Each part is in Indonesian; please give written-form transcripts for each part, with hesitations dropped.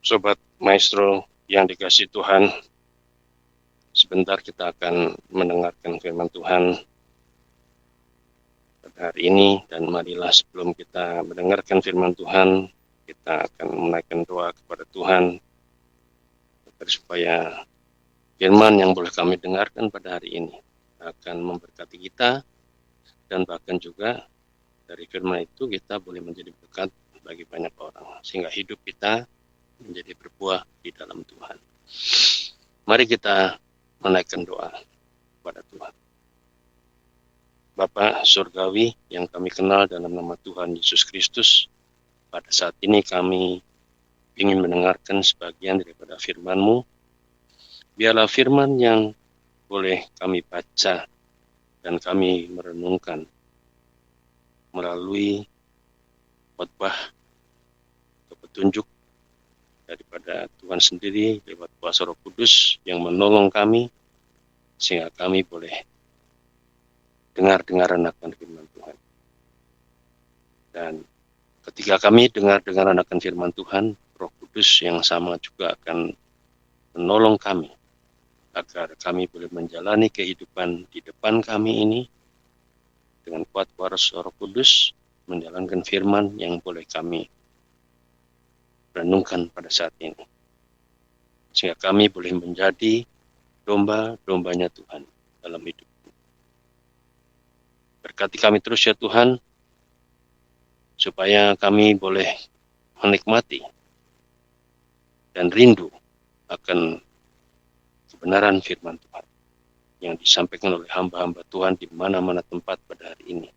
Sobat Maestro yang dikasihi Tuhan, sebentar kita akan mendengarkan firman Tuhan pada hari ini, dan marilah sebelum kita mendengarkan firman Tuhan, kita akan menaikkan doa kepada Tuhan agar supaya firman yang boleh kami dengarkan pada hari ini akan memberkati kita, dan bahkan juga dari firman itu kita boleh menjadi berkat bagi banyak orang, sehingga hidup kita menjadi berbuah di dalam Tuhan. Mari kita menaikkan doa kepada Tuhan. Bapa Surgawi yang kami kenal dalam nama Tuhan Yesus Kristus, pada saat ini kami ingin mendengarkan sebagian daripada firman-Mu. Biarlah firman yang boleh kami baca dan kami merenungkan melalui khotbah atau petunjuk daripada Tuhan sendiri lewat kuasa Roh Kudus yang menolong kami, sehingga kami boleh dengar-dengaran akan firman Tuhan. Dan ketika kami dengar-dengaran akan firman Tuhan, Roh Kudus yang sama juga akan menolong kami agar kami boleh menjalani kehidupan di depan kami ini dengan kuat kuasa Roh Kudus, menjalankan firman yang boleh kami renungkan pada saat ini, sehingga kami boleh menjadi domba-dombanya Tuhan dalam hidup. Berkati kami terus ya Tuhan, supaya kami boleh menikmati dan rindu akan kebenaran firman Tuhan yang disampaikan oleh hamba-hamba Tuhan di mana-mana tempat pada hari ini.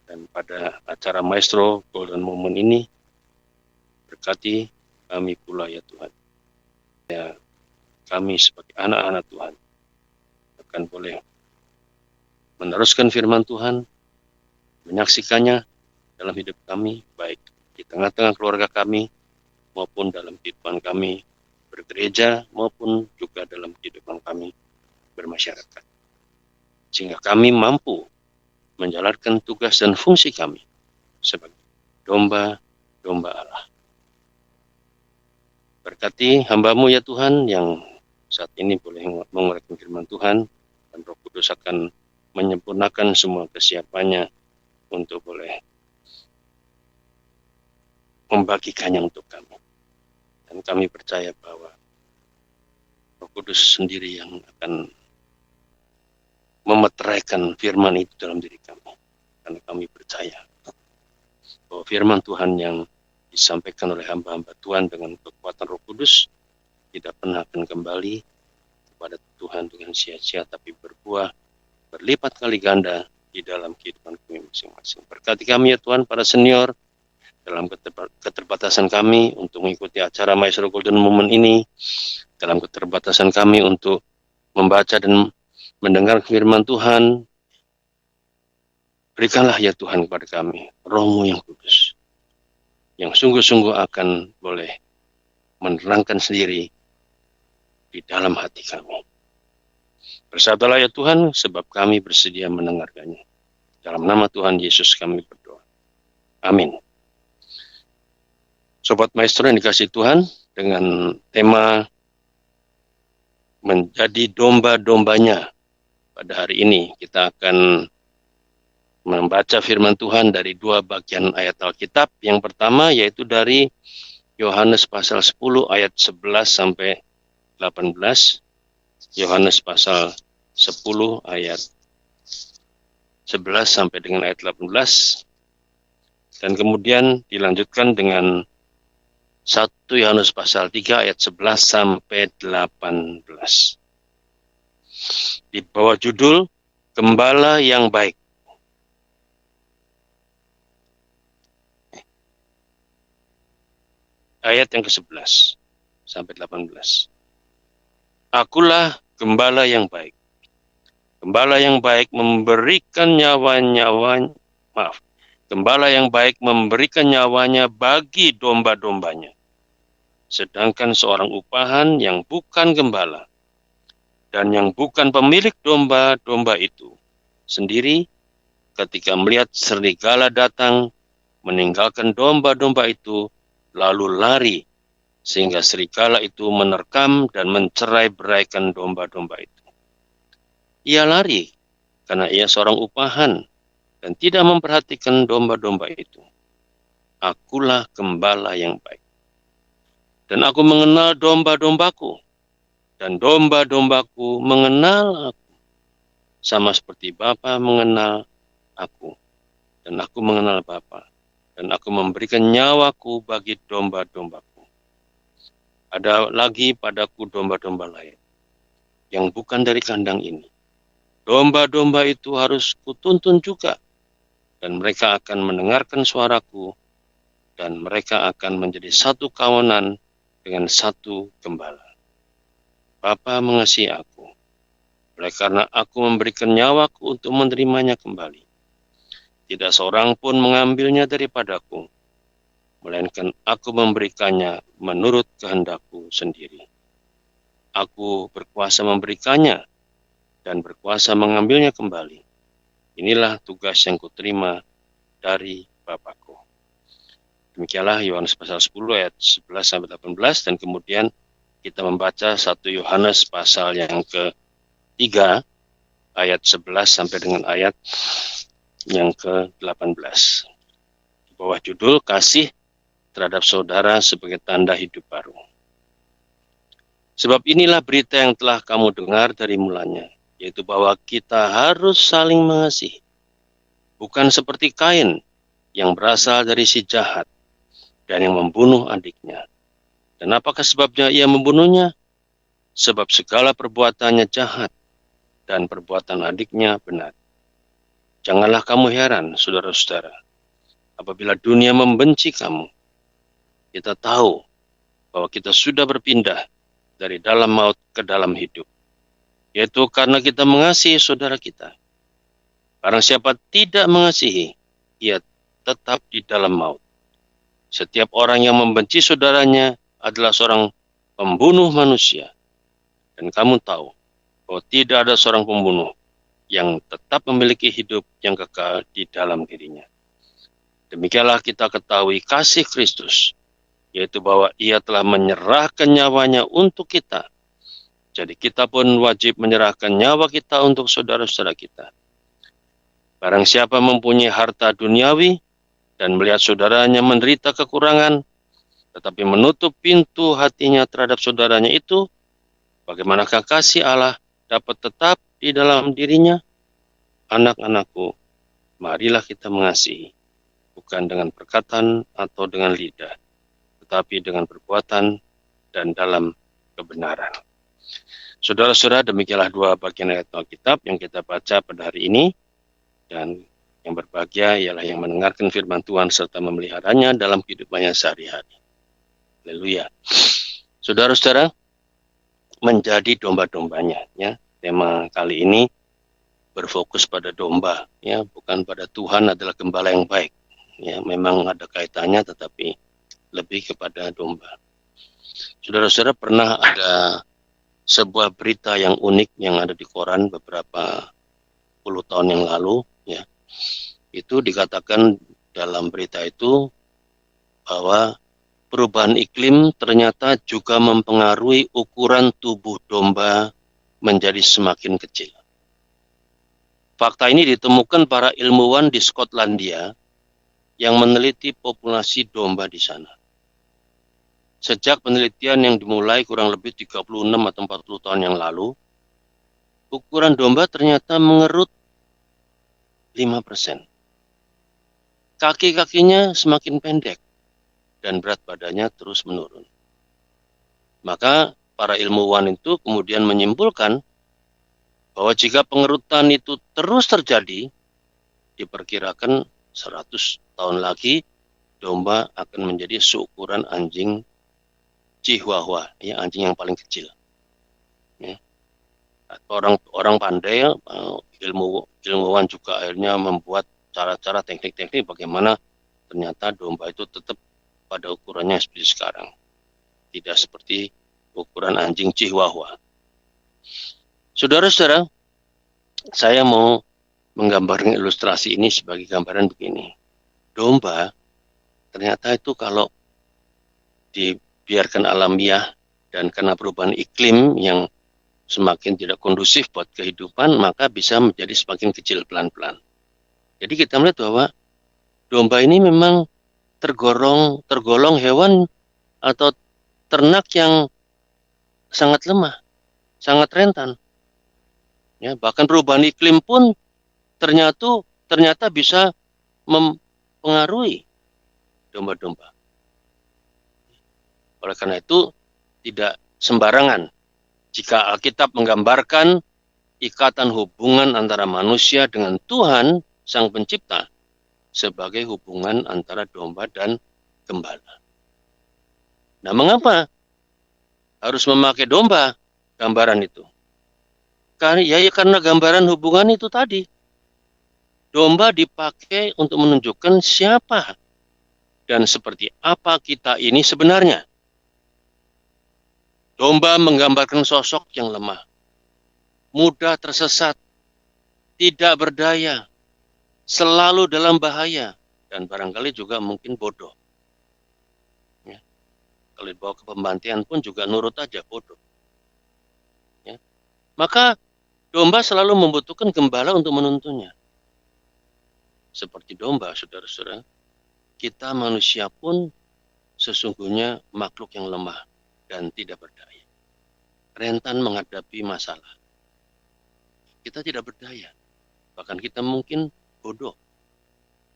Dan pada acara Maestro Golden Moment ini, berkati kami pula ya Tuhan. Ya, kami sebagai anak-anak Tuhan akan boleh meneruskan firman Tuhan, menyaksikannya dalam hidup kami, baik di tengah-tengah keluarga kami, maupun dalam kehidupan kami bergereja, maupun juga dalam kehidupan kami bermasyarakat. Sehingga kami mampu menjalankan tugas dan fungsi kami sebagai domba-domba Allah. Berkati hamba-Mu ya Tuhan yang saat ini boleh menguraikan firman Tuhan, dan Roh Kudus akan menyempurnakan semua kesiapannya untuk boleh membagikannya untuk kami. Dan kami percaya bahwa Roh Kudus sendiri yang akan memeteraikan firman itu dalam diri kami. Karena kami percaya bahwa firman Tuhan yang disampaikan oleh hamba-hamba Tuhan dengan kekuatan Roh Kudus tidak pernah akan kembali kepada Tuhan dengan sia-sia, tapi berbuah berlipat kali ganda di dalam kehidupan kami masing-masing. Berkati kami ya Tuhan, para senior, dalam keterbatasan kami untuk mengikuti acara Maestro Golden Moment ini, dalam keterbatasan kami untuk membaca dan mendengar firman Tuhan, berikanlah ya Tuhan kepada kami Roh-Mu yang kudus, yang sungguh-sungguh akan boleh menerangkan sendiri di dalam hati kami. Bersabdalah ya Tuhan, sebab kami bersedia mendengarkannya. Dalam nama Tuhan Yesus kami berdoa. Amin. Sobat Maestro yang dikasihi Tuhan, dengan tema menjadi domba-dombanya, pada hari ini kita akan membaca firman Tuhan dari dua bagian ayat Alkitab. Yang pertama yaitu dari Yohanes pasal 10 ayat 11 sampai 18. Yohanes pasal 10 ayat 11 sampai dengan ayat 18. Dan kemudian dilanjutkan dengan 1 Yohanes pasal 3 ayat 11 sampai 18. Di bawah judul Gembala yang Baik. Ayat yang ke-11 sampai 18. Akulah gembala yang baik. Gembala yang baik memberikan Gembala yang baik memberikan nyawanya bagi domba-dombanya. Sedangkan seorang upahan yang bukan gembala dan yang bukan pemilik domba-domba itu sendiri, ketika melihat serigala datang, meninggalkan domba-domba itu, lalu lari sehingga serigala itu menerkam dan mencerai-beraikan domba-domba itu. Ia lari karena ia seorang upahan dan tidak memperhatikan domba-domba itu. Akulah gembala yang baik. Dan aku mengenal domba-dombaku, dan domba-dombaku mengenal aku. Sama seperti Bapa mengenal aku, dan aku mengenal Bapa. Dan aku memberikan nyawaku bagi domba-dombaku. Ada lagi padaku domba-domba lain, yang bukan dari kandang ini. Domba-domba itu harus kutuntun juga, dan mereka akan mendengarkan suaraku, dan mereka akan menjadi satu kawanan dengan satu gembala. Bapa mengasihi aku, oleh karena aku memberikan nyawaku untuk menerimanya kembali. Tidak seorang pun mengambilnya daripadaku, melainkan aku memberikannya menurut kehendakku sendiri. Aku berkuasa memberikannya dan berkuasa mengambilnya kembali. Inilah tugas yang kuterima dari Bapakku. Demikianlah Yohanes pasal 10 ayat 11 sampai 18, dan kemudian kita membaca 1 Yohanes pasal yang ke-3 ayat 11 sampai dengan ayat yang ke-18. Di bawah judul kasih terhadap saudara sebagai tanda hidup baru. Sebab inilah berita yang telah kamu dengar dari mulanya, yaitu bahwa kita harus saling mengasihi. Bukan seperti Kain yang berasal dari si jahat dan yang membunuh adiknya. Dan apakah sebabnya ia membunuhnya? Sebab segala perbuatannya jahat dan perbuatan adiknya benar. Janganlah kamu heran, saudara-saudara, apabila dunia membenci kamu. Kita tahu bahwa kita sudah berpindah dari dalam maut ke dalam hidup, yaitu karena kita mengasihi saudara kita. Barang siapa tidak mengasihi, ia tetap di dalam maut. Setiap orang yang membenci saudaranya adalah seorang pembunuh manusia. Dan kamu tahu bahwa tidak ada seorang pembunuh yang tetap memiliki hidup yang kekal di dalam dirinya. Demikianlah kita ketahui kasih Kristus, yaitu bahwa ia telah menyerahkan nyawanya untuk kita. Jadi kita pun wajib menyerahkan nyawa kita untuk saudara-saudara kita. Barang siapa mempunyai harta duniawi dan melihat saudaranya menderita kekurangan, tetapi menutup pintu hatinya terhadap saudaranya itu, bagaimanakah kasih Allah dapat tetap di dalam dirinya? Anak-anakku, marilah kita mengasihi, bukan dengan perkataan atau dengan lidah, tetapi dengan perbuatan dan dalam kebenaran. Saudara-saudara, demikianlah dua bagian ayat Alkitab yang kita baca pada hari ini, dan yang berbahagia ialah yang mendengarkan firman Tuhan serta memeliharanya dalam kehidupannya sehari-hari. Haleluya. Saudara-saudara, menjadi domba-dombanya, ya. Tema kali ini berfokus pada domba, ya, bukan pada Tuhan adalah gembala yang baik. Ya, memang ada kaitannya, tetapi lebih kepada domba. Saudara-saudara, pernah ada sebuah berita yang unik yang ada di koran beberapa puluh tahun yang lalu, ya. Itu dikatakan dalam berita itu bahwa perubahan iklim ternyata juga mempengaruhi ukuran tubuh domba menjadi semakin kecil. Fakta ini ditemukan para ilmuwan di Skotlandia yang meneliti populasi domba di sana. Sejak penelitian yang dimulai kurang lebih 36 atau 40 tahun yang lalu, ukuran domba ternyata mengerut 5%. Kaki-kakinya semakin pendek dan berat badannya terus menurun. Maka para ilmuwan itu kemudian menyimpulkan bahwa jika pengerutan itu terus terjadi, diperkirakan 100 tahun lagi domba akan menjadi seukuran anjing Chihuahua, ya, anjing yang paling kecil. Ya. Orang pandai, ilmuwan juga akhirnya membuat cara-cara teknik-teknik bagaimana ternyata domba itu tetap pada ukurannya seperti sekarang, tidak seperti ukuran anjing Chihuahua. Saudara-saudara, saya mau menggambarkan ilustrasi ini sebagai gambaran begini. Domba ternyata itu kalau biarkan alamiah, dan karena perubahan iklim yang semakin tidak kondusif buat kehidupan, maka bisa menjadi semakin kecil pelan-pelan. Jadi kita melihat bahwa domba ini memang tergolong hewan atau ternak yang sangat lemah, sangat rentan. Ya, bahkan perubahan iklim pun ternyata bisa mempengaruhi domba-domba. Oleh karena itu, tidak sembarangan jika Alkitab menggambarkan ikatan hubungan antara manusia dengan Tuhan, Sang Pencipta, sebagai hubungan antara domba dan gembala. Nah, mengapa harus memakai domba gambaran itu? Karena gambaran hubungan itu tadi. Domba dipakai untuk menunjukkan siapa dan seperti apa kita ini sebenarnya. Domba menggambarkan sosok yang lemah, mudah tersesat, tidak berdaya, selalu dalam bahaya, dan barangkali juga mungkin bodoh. Ya. Kalau dibawa ke pembantaian pun juga nurut aja, bodoh. Ya. Maka domba selalu membutuhkan gembala untuk menuntunnya. Seperti domba, saudara-saudara, kita manusia pun sesungguhnya makhluk yang lemah dan tidak berdaya. Rentan menghadapi masalah. Kita tidak berdaya. Bahkan kita mungkin bodoh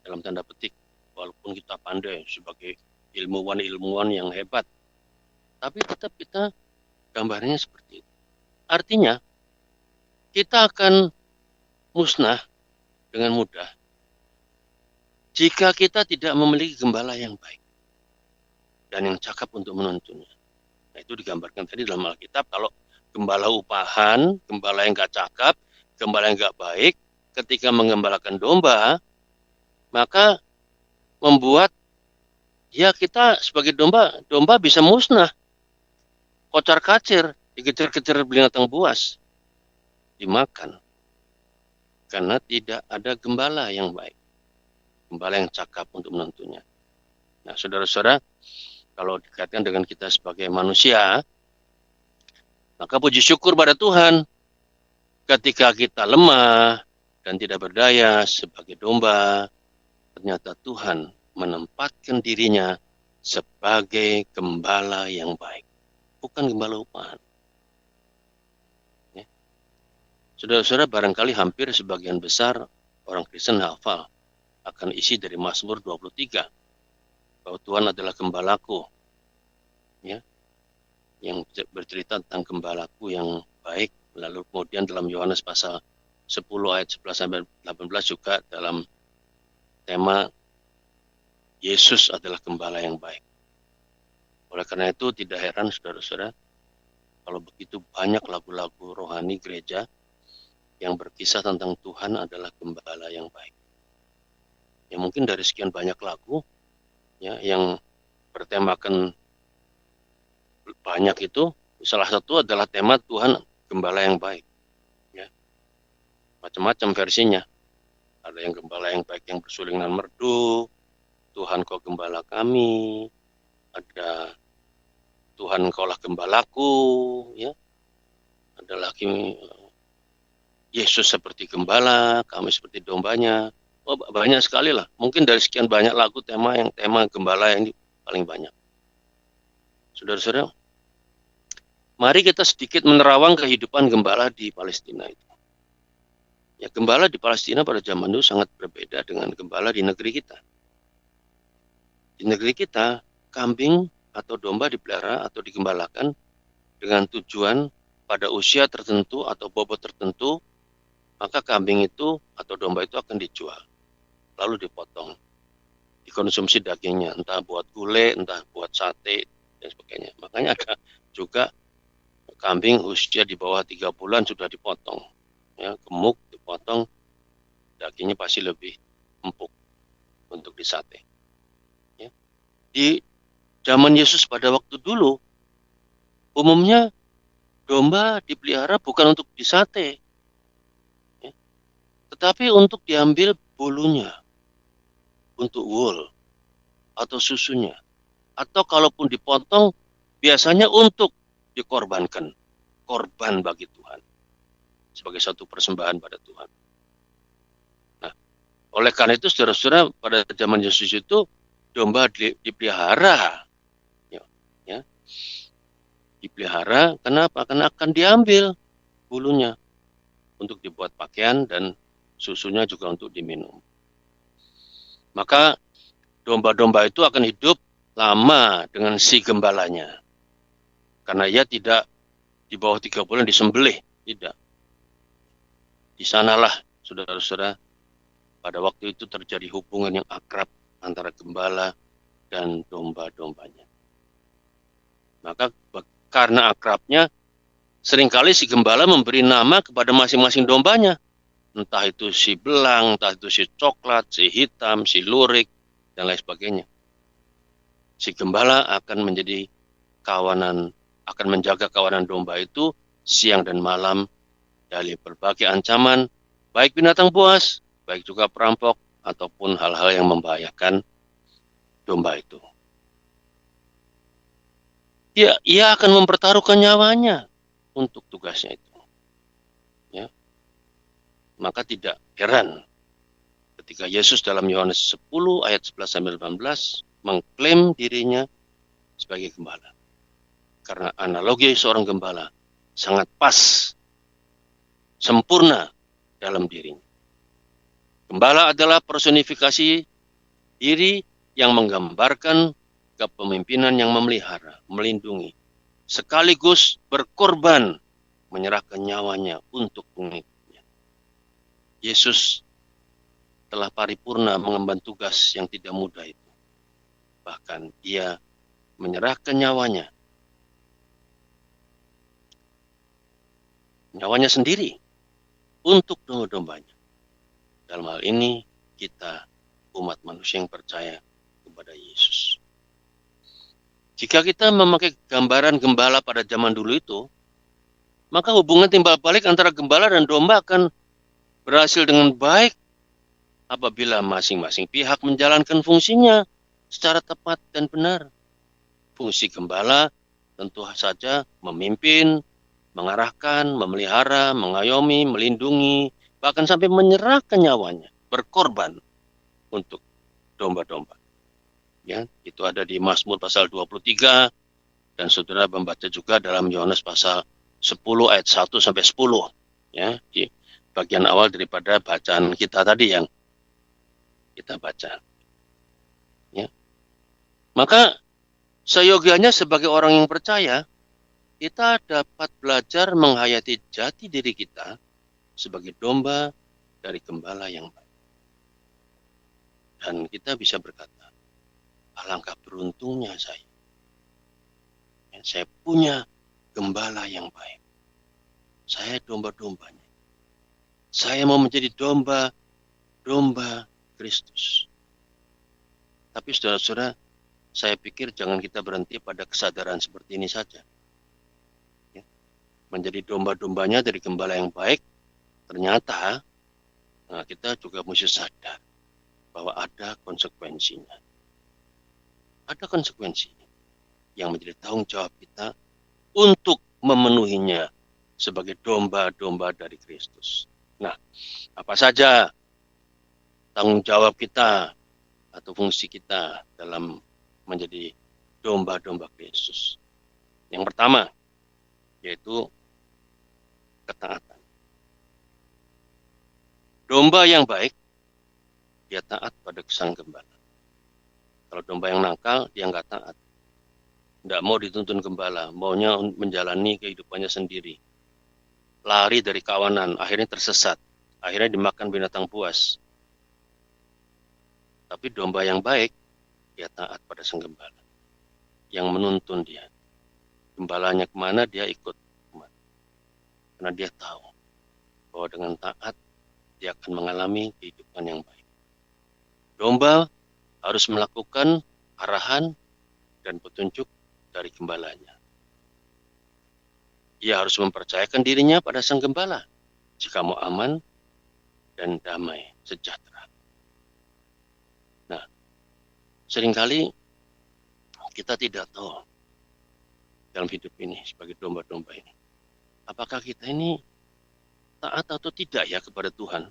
dalam tanda petik, walaupun kita pandai sebagai ilmuwan yang hebat, tapi tetap kita gambarnya seperti itu. Artinya kita akan musnah dengan mudah jika kita tidak memiliki gembala yang baik dan yang cakap untuk menuntunnya. Nah, itu digambarkan tadi dalam Alkitab, kalau gembala upahan, gembala yang gak cakap, gembala yang gak baik, ketika menggembalakan domba, maka membuat ya kita sebagai domba bisa musnah, kocar kacir, dikejar-kejar binatang buas, dimakan, karena tidak ada gembala yang baik, gembala yang cakap untuk menuntunnya. Nah, saudara-saudara, kalau dikaitkan dengan kita sebagai manusia, maka puji syukur pada Tuhan ketika kita lemah dan tidak berdaya sebagai domba, ternyata Tuhan menempatkan dirinya sebagai gembala yang baik, bukan gembala upahan. Ya. Saudara-saudara, barangkali hampir sebagian besar orang Kristen hafal akan isi dari Mazmur 23, bahwa Tuhan adalah gembalaku, ya, yang bercerita tentang gembalaku yang baik. Lalu kemudian dalam Yohanes pasal 10 ayat 11-18 juga dalam tema Yesus adalah gembala yang baik. Oleh karena itu tidak heran saudara-saudara kalau begitu banyak lagu-lagu rohani gereja yang berkisah tentang Tuhan adalah gembala yang baik. Ya, mungkin dari sekian banyak lagu ya yang bertemakan banyak itu, salah satu adalah tema Tuhan gembala yang baik. Ya. Macam-macam versinya. Ada yang gembala yang baik yang bersuling dan merdu, Tuhan kau gembala kami, ada Tuhan kaulah gembalaku, ya. Ada lagi Yesus seperti gembala, kami seperti dombanya. Oh, banyak sekali lah. Mungkin dari sekian banyak lagu tema gembala yang paling banyak. Saudara-saudara, mari kita sedikit menerawang kehidupan gembala di Palestina itu. Ya, gembala di Palestina pada zaman itu sangat berbeda dengan gembala di negeri kita. Di negeri kita, kambing atau domba dipelihara atau digembalakan dengan tujuan pada usia tertentu atau bobot tertentu, maka kambing itu atau domba itu akan dijual, lalu dipotong, dikonsumsi dagingnya, entah buat gulai, entah buat sate, dan sebagainya. Makanya ada juga kambing usia di bawah 3 bulan sudah dipotong, ya, gemuk, dipotong, dagingnya pasti lebih empuk untuk disate. Ya. Di zaman Yesus pada waktu dulu, umumnya domba dipelihara bukan untuk disate, ya, tetapi untuk diambil bulunya, untuk wool atau susunya, atau kalaupun dipotong biasanya untuk dikorbankan, korban bagi Tuhan, sebagai satu persembahan pada Tuhan. Nah, oleh karena itu saudara-saudara, pada zaman Yesus itu domba dipelihara, ya, dipelihara. Kenapa? Karena akan diambil bulunya untuk dibuat pakaian dan susunya juga untuk diminum. Maka domba-domba itu akan hidup lama dengan si gembalanya, karena ia tidak di bawah 3 bulan disembelih, tidak. Di sanalah saudara-saudara, pada waktu itu terjadi hubungan yang akrab antara gembala dan domba-dombanya. Maka karena akrabnya, seringkali si gembala memberi nama kepada masing-masing dombanya. Entah itu si belang, entah itu si coklat, si hitam, si lurik, dan lain sebagainya. Si gembala akan menjadi kawanan, akan menjaga kawanan domba itu siang dan malam dari berbagai ancaman, baik binatang buas, baik juga perampok, ataupun hal-hal yang membahayakan domba itu. Ia akan mempertaruhkan nyawanya untuk tugasnya itu. Ya. Maka tidak heran ketika Yesus dalam Yohanes 10 ayat 11-18 mengklaim dirinya sebagai gembala. Karena analogi seorang gembala sangat pas, sempurna dalam dirinya. Gembala adalah personifikasi diri yang menggambarkan kepemimpinan yang memelihara, melindungi, sekaligus berkorban, menyerahkan nyawanya untuk pengikutnya. Yesus telah paripurna mengemban tugas yang tidak mudah itu. Bahkan ia menyerahkan nyawanya sendiri untuk domba-dombanya. Dalam hal ini kita umat manusia yang percaya kepada Yesus. Jika kita memakai gambaran gembala pada zaman dulu itu, maka hubungan timbal balik antara gembala dan domba akan berhasil dengan baik apabila masing-masing pihak menjalankan fungsinya secara tepat dan benar. Fungsi gembala tentu saja memimpin, mengarahkan, memelihara, mengayomi, melindungi, bahkan sampai menyerahkan nyawanya, berkorban untuk domba-domba. Ya, itu ada di Mazmur pasal 23, dan saudara membaca juga dalam Yohanes pasal 10 ayat 1 sampai 10, ya, di bagian awal daripada bacaan kita tadi yang kita baca. Ya. Maka seyogianya sebagai orang yang percaya, kita dapat belajar menghayati jati diri kita sebagai domba dari gembala yang baik. Dan kita bisa berkata, alangkah beruntungnya saya. Saya punya gembala yang baik. Saya domba-dombanya. Saya mau menjadi domba Kristus. Tapi saudara-saudara, saya pikir jangan kita berhenti pada kesadaran seperti ini saja. Ya. Menjadi domba-dombanya dari gembala yang baik, ternyata kita juga mesti sadar bahwa ada konsekuensinya. Ada konsekuensinya yang menjadi tanggung jawab kita untuk memenuhinya sebagai domba-domba dari Kristus. Nah, apa saja tanggung jawab kita atau fungsi kita dalam menjadi domba-domba Kristus? Yang pertama, yaitu ketaatan. Domba yang baik, dia taat pada sang gembala. Kalau domba yang nakal, dia nggak taat. Nggak mau dituntun gembala, maunya menjalani kehidupannya sendiri. Lari dari kawanan, akhirnya tersesat. Akhirnya dimakan binatang buas. Tapi domba yang baik, dia taat pada sang gembala. Yang menuntun dia. Gembalanya kemana, dia ikut. Karena dia tahu bahwa dengan taat, dia akan mengalami kehidupan yang baik. Domba harus melakukan arahan dan petunjuk dari gembalanya. Ia harus mempercayakan dirinya pada sang gembala jika mau aman dan damai sejahtera. Nah, seringkali kita tidak tahu dalam hidup ini sebagai domba-domba ini. Apakah kita ini taat atau tidak ya kepada Tuhan?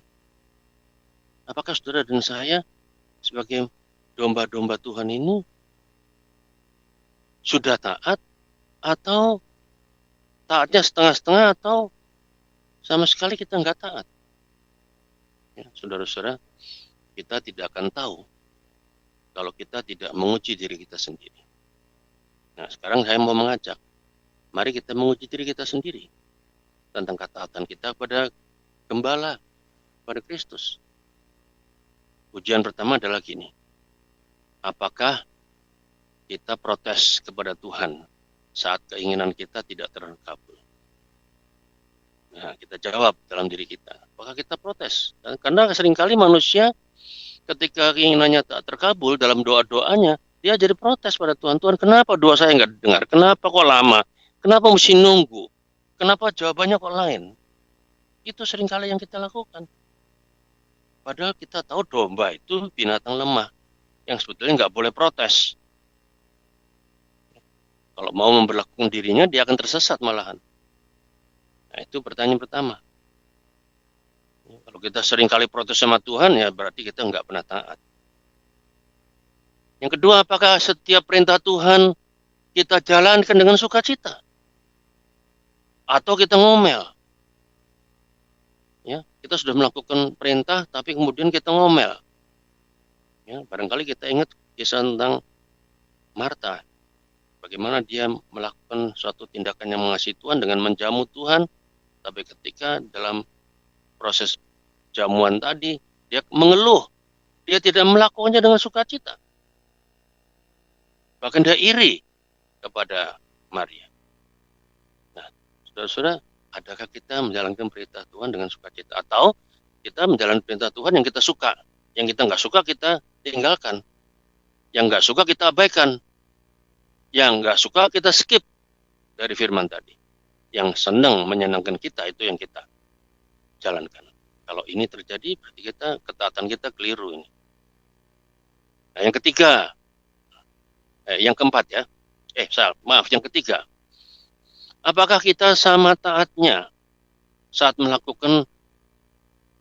Apakah saudara dan saya sebagai domba-domba Tuhan ini sudah taat atau taatnya setengah-setengah atau sama sekali kita nggak taat? Ya, saudara-saudara, kita tidak akan tahu kalau kita tidak menguji diri kita sendiri. Nah, sekarang saya mau mengajak, mari kita menguji diri kita sendiri tentang ketaatan kita pada Gembala, pada Kristus. Ujian pertama adalah gini, apakah kita protes kepada Tuhan saat keinginan kita tidak terkabul? Nah, kita jawab dalam diri kita, apakah kita protes? Karena seringkali manusia ketika keinginannya tak terkabul dalam doa-doanya, dia jadi protes pada Tuhan. Tuhan, kenapa doa saya nggak dengar? Kenapa kok lama? Kenapa mesti nunggu? Kenapa jawabannya kok lain? Itu seringkali yang kita lakukan. Padahal kita tahu domba itu binatang lemah yang sebetulnya nggak boleh protes. Kalau mau memperlakukan dirinya, dia akan tersesat malahan. Nah, itu pertanyaan pertama. Kalau kita seringkali protes sama Tuhan, ya berarti kita nggak pernah taat. Yang kedua, apakah setiap perintah Tuhan kita jalankan dengan sukacita? Atau kita ngomel? Ya, kita sudah melakukan perintah, tapi kemudian kita ngomel. Ya, barangkali kita ingat kisah tentang Marta. Bagaimana dia melakukan suatu tindakan yang mengasihi Tuhan dengan menjamu Tuhan, tapi ketika dalam proses jamuan tadi, dia mengeluh. Dia tidak melakukannya dengan sukacita. Bahkan dia iri kepada Maria. Nah, saudara-saudara, adakah kita menjalankan perintah Tuhan dengan sukacita? Atau kita menjalankan perintah Tuhan yang kita suka? Yang kita nggak suka, kita tinggalkan. Yang nggak suka, kita abaikan. Yang nggak suka, kita skip dari firman tadi. Yang senang menyenangkan kita, itu yang kita jalankan. Kalau ini terjadi, berarti ketaatan kita keliru ini. Nah, yang ketiga, yang keempat ya, yang ketiga, apakah kita sama taatnya saat melakukan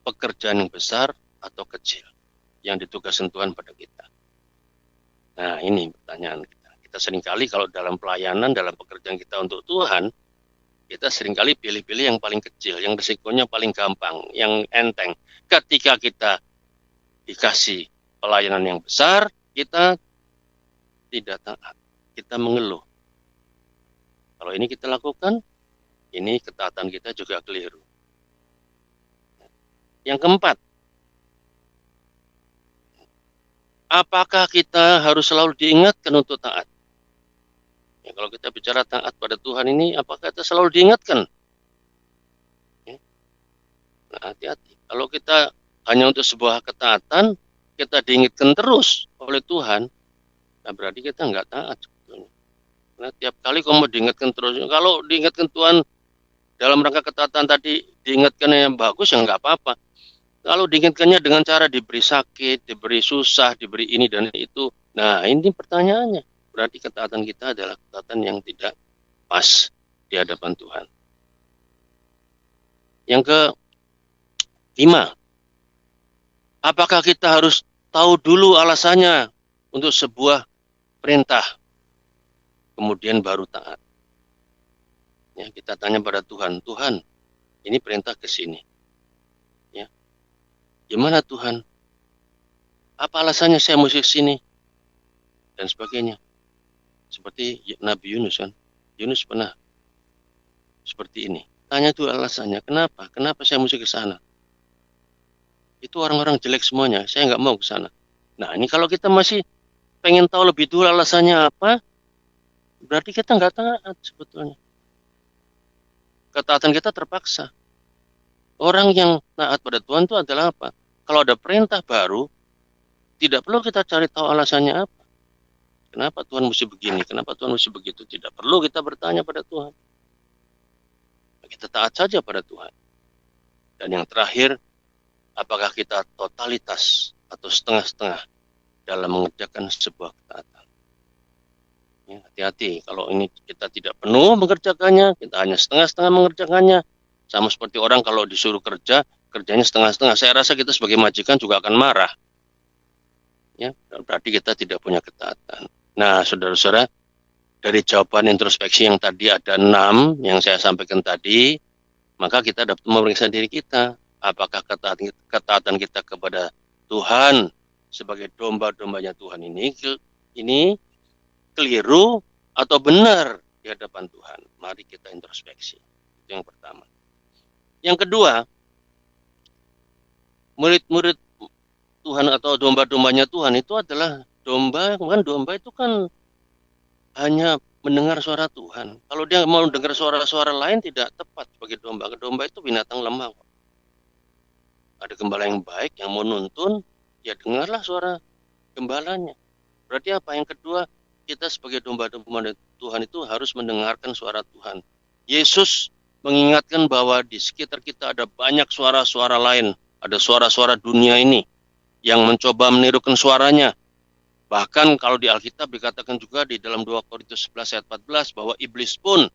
pekerjaan yang besar atau kecil yang ditugaskan Tuhan pada kita? Nah, ini pertanyaan kita. Kita seringkali kalau dalam pelayanan, dalam pekerjaan kita untuk Tuhan, kita seringkali pilih-pilih yang paling kecil, yang risikonya paling gampang, yang enteng. Ketika kita dikasih pelayanan yang besar, kita tidak taat, kita mengeluh. Kalau ini kita lakukan, ini ketaatan kita juga keliru. Yang keempat, apakah kita harus selalu diingatkan untuk taat? Ya, kalau kita bicara taat pada Tuhan ini, apakah kita selalu diingatkan? Ya. Nah, hati-hati. Kalau kita hanya untuk sebuah ketaatan, kita diingatkan terus oleh Tuhan, nah berarti kita nggak taat sebetulnya. Karena tiap kali kamu diingatkan terus, kalau diingatkan Tuhan dalam rangka ketaatan tadi, diingatkan yang bagus, ya nggak apa-apa. Kalau diingatkannya dengan cara diberi sakit, diberi susah, diberi ini dan itu, nah ini pertanyaannya. Berarti ketaatan kita adalah ketaatan yang tidak pas di hadapan Tuhan. Yang kelima, apakah kita harus tahu dulu alasannya untuk sebuah perintah, kemudian baru taat? Ya, kita tanya pada Tuhan, Tuhan, ini perintah ke sini. Ya, gimana Tuhan? Apa alasannya saya mesti ke sini? Dan sebagainya. Seperti Nabi Yunus kan. Yunus pernah seperti ini. Tanya tuh alasannya, kenapa? Kenapa saya mesti ke sana? Itu orang-orang jelek semuanya, saya nggak mau ke sana. Nah, ini kalau kita masih pengen tahu lebih dulu alasannya apa, berarti kita nggak taat sebetulnya. Ketaatan kita terpaksa. Orang yang taat pada Tuhan itu adalah apa? Kalau ada perintah baru, tidak perlu kita cari tahu alasannya apa. Kenapa Tuhan mesti begini? Kenapa Tuhan mesti begitu? Tidak perlu kita bertanya pada Tuhan. Kita taat saja pada Tuhan. Dan yang terakhir, apakah kita totalitas atau setengah-setengah dalam mengerjakan sebuah ketaatan? Ya, hati-hati. Kalau ini kita tidak penuh mengerjakannya, kita hanya setengah-setengah mengerjakannya. Sama seperti orang kalau disuruh kerja, kerjanya setengah-setengah. Saya rasa kita sebagai majikan juga akan marah. Ya, berarti kita tidak punya ketaatan. Nah, saudara-saudara, dari jawaban introspeksi yang tadi ada 6 yang saya sampaikan tadi, maka kita dapat memeriksa diri kita. Apakah ketaatan kita kepada Tuhan sebagai domba-dombanya Tuhan ini keliru atau benar di hadapan Tuhan. Mari kita introspeksi. Itu yang pertama. Yang kedua, murid-murid Tuhan atau domba-dombanya Tuhan itu adalah domba itu kan hanya mendengar suara Tuhan. Kalau dia mau dengar suara-suara lain tidak tepat sebagai domba. Domba itu binatang lemah. Ada gembala yang baik yang mau nuntun, ya dengarlah suara gembalanya. Berarti apa? Yang kedua, kita sebagai domba-domba Tuhan itu harus mendengarkan suara Tuhan. Yesus mengingatkan bahwa di sekitar kita ada banyak suara-suara lain. Ada suara-suara dunia ini yang mencoba menirukan suaranya. Bahkan kalau di Alkitab dikatakan juga di dalam 2 Korintus 11 ayat 14 bahwa iblis pun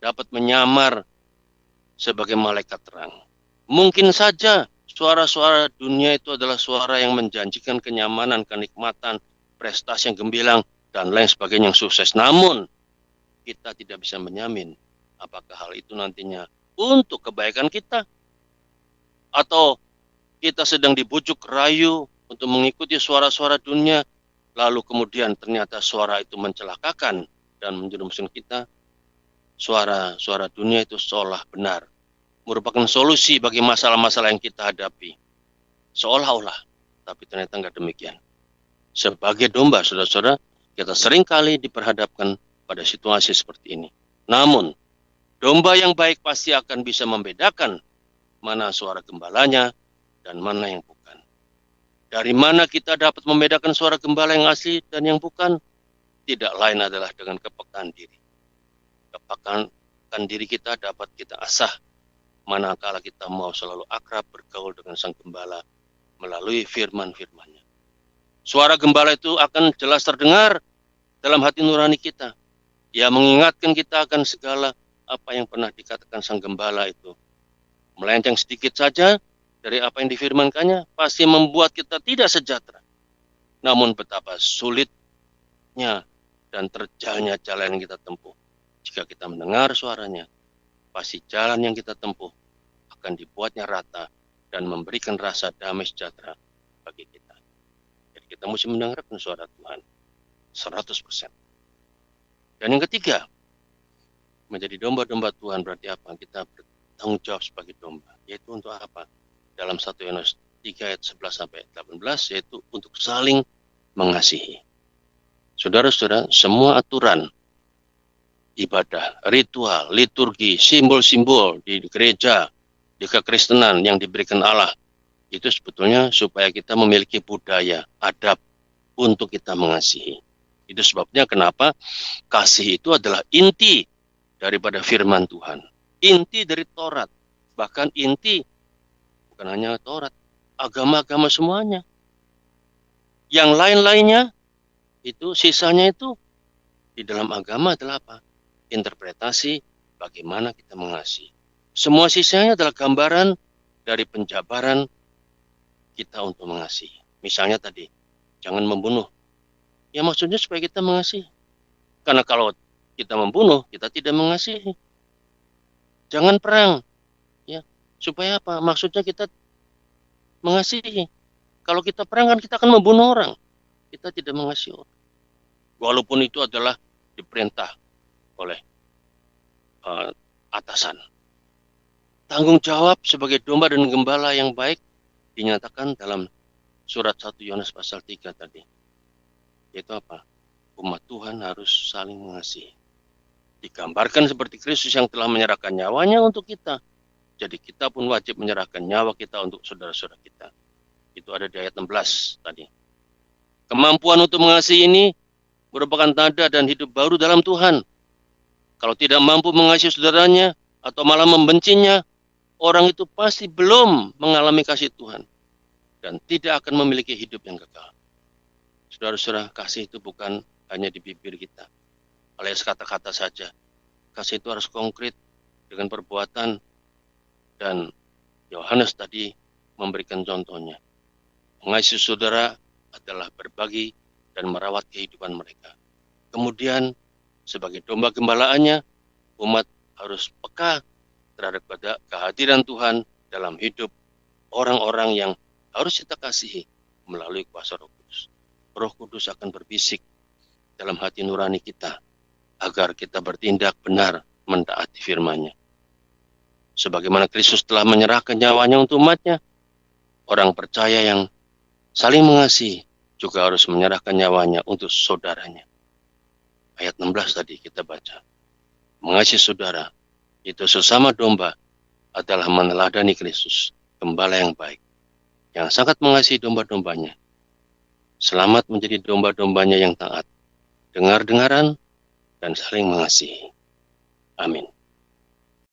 dapat menyamar sebagai malaikat terang. Mungkin saja suara-suara dunia itu adalah suara yang menjanjikan kenyamanan, kenikmatan, prestasi yang gemilang, dan lain sebagainya yang sukses. Namun, kita tidak bisa menjamin apakah hal itu nantinya untuk kebaikan kita atau kita sedang dibujuk rayu untuk mengikuti suara-suara dunia, lalu kemudian ternyata suara itu mencelakakan dan menjerumuskan kita. Suara-suara dunia itu seolah benar, merupakan solusi bagi masalah-masalah yang kita hadapi. Seolah-olah, tapi ternyata enggak demikian. Sebagai domba, saudara-saudara, kita seringkali diperhadapkan pada situasi seperti ini. Namun, domba yang baik pasti akan bisa membedakan mana suara gembalanya dan mana yang bukan. Dari mana kita dapat membedakan suara gembala yang asli dan yang bukan? Tidak lain adalah dengan kepekaan diri. Kepekaan diri kita dapat kita asah manakala kita mau selalu akrab bergaul dengan sang gembala melalui firman-firmannya. Suara gembala itu akan jelas terdengar dalam hati nurani kita. Ia mengingatkan kita akan segala apa yang pernah dikatakan sang gembala itu. Melenceng sedikit saja dari apa yang difirmankannya pasti membuat kita tidak sejahtera. Namun betapa sulitnya dan terjalnya jalan yang kita tempuh. Jika kita mendengar suaranya, pasti jalan yang kita tempuh akan dibuatnya rata dan memberikan rasa damai sejahtera bagi kita. Jadi kita mesti mendengarkan suara Tuhan 100%. Dan yang ketiga, menjadi domba-domba Tuhan berarti apa? Kita bertanggung jawab sebagai domba. Yaitu untuk apa? Dalam 1 Yohanes 3 ayat 11 sampai 18, yaitu untuk saling mengasihi. Saudara-saudara, semua aturan ibadah, ritual, liturgi, simbol-simbol di gereja, di kekristenan yang diberikan Allah, itu sebetulnya supaya kita memiliki budaya, adab untuk kita mengasihi. Itu sebabnya kenapa kasih itu adalah inti daripada firman Tuhan. Inti dari Taurat. Bahkan inti bukan hanya Taurat, agama-agama semuanya. Yang lain-lainnya, itu sisanya itu di dalam agama adalah apa? Interpretasi bagaimana kita mengasihi. Semua sisanya adalah gambaran dari penjabaran kita untuk mengasihi. Misalnya tadi, jangan membunuh. Ya maksudnya supaya kita mengasihi. Karena kalau kita membunuh, kita tidak mengasihi. Jangan perang. Supaya apa? Maksudnya kita mengasihi. Kalau kita perang kan kita akan membunuh orang. Kita tidak mengasihi orang. Walaupun itu adalah diperintah oleh atasan. Tanggung jawab sebagai domba dan gembala yang baik dinyatakan dalam surat 1 Yohanes pasal 3 tadi. Yaitu apa? Umat Tuhan harus saling mengasihi. Digambarkan seperti Kristus yang telah menyerahkan nyawanya untuk kita. Jadi kita pun wajib menyerahkan nyawa kita untuk saudara-saudara kita. Itu ada di ayat 16 tadi. Kemampuan untuk mengasihi ini merupakan tanda dan hidup baru dalam Tuhan. Kalau tidak mampu mengasihi saudaranya atau malah membencinya, orang itu pasti belum mengalami kasih Tuhan dan tidak akan memiliki hidup yang kekal. Saudara-saudara, kasih itu bukan hanya di bibir kita, alias kata-kata saja. Kasih itu harus konkret dengan perbuatan, dan Yohanes tadi memberikan contohnya. Mengasihi saudara adalah berbagi dan merawat kehidupan mereka. Kemudian sebagai domba gembalaannya, umat harus peka terhadap kehadiran Tuhan dalam hidup orang-orang yang harus kita kasihi melalui kuasa Roh Kudus. Roh Kudus akan berbisik dalam hati nurani kita agar kita bertindak benar mentaati firman-Nya. Sebagaimana Kristus telah menyerahkan nyawanya untuk umatnya, orang percaya yang saling mengasihi juga harus menyerahkan nyawanya untuk saudaranya. Ayat 16 tadi kita baca. Mengasihi saudara, itu sesama domba adalah meneladani Kristus, gembala yang baik, yang sangat mengasihi domba-dombanya. Selamat menjadi domba-dombanya yang taat, dengar-dengaran, dan saling mengasihi. Amin.